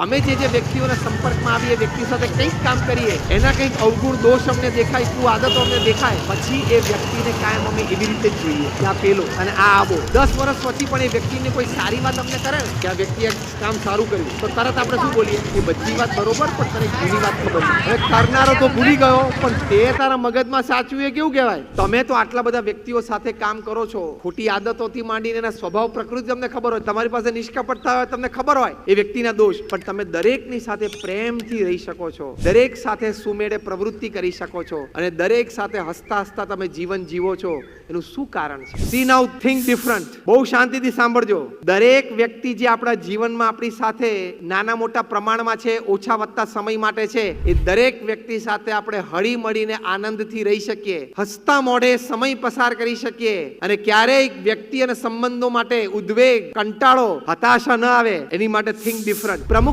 અમે જે વ્યક્તિઓના સંપર્કમાં આવીએ વ્યક્તિ સાથે કંઈક કામ કરીએ એના કંઈક અવગુણ દોષ અમને દેખાય કુઆદતો અમને દેખાય પછી એ વ્યક્તિને કાયમ અમે એવી રીતે જ જોઈએ કે આ પેલો અને આ આવો 10 વર્ષ પછી પણ એ વ્યક્તિને કોઈ સારી વાત અમને કરે ને કે આ વ્યક્તિએ કામ સારું કર્યું તો તરત આપણે શું બોલીએ એ બધી વાત બરોબર પણ તને જૂની વાત ખબર નથી. હવે કરનારો તો ભૂલી ગયો પણ તે તારા મગજમાં સાચું એ કેવું કહેવાય. તમે તો આટલા બધા વ્યક્તિઓ સાથે કામ કરો છો, ખોટી આદતોથી માંડીને એના સ્વભાવ પ્રકૃતિ તમને ખબર હોય, તમારી પાસે નિષ્કપટતા હોય, તમને ખબર હોય એ વ્યક્તિના દોષ, પણ તમે દરેકની સાથે પ્રેમથી રહી શકો છો, દરેક સાથે સુમેળે પ્રવૃત્તિ કરી શકો છો અને દરેક સાથે હસતા હસતા તમે જીવન જીવો છો. એનું શું કારણ છે? સી નાઉ થિંક ડિફરન્ટ. બહુ શાંતિથી સાંભળજો. દરેક વ્યક્તિ જે આપણા જીવનમાં આપણી સાથે નાના મોટા પ્રમાણમાં છે, ઓછા વત્તા સમય માટે છે, એ દરેક વ્યક્તિ સાથે આપણે હળી મળીને આનંદથી રહી શકીએ, હસતા મોઢે સમય પસાર કરી શકીએ અને ક્યારેય વ્યક્તિ અને સંબંધો માટે ઉદ્વેગ, કંટાળો, હતાશા ન આવે એની માટે થિંક ડિફરન્ટ. પ્રમુખ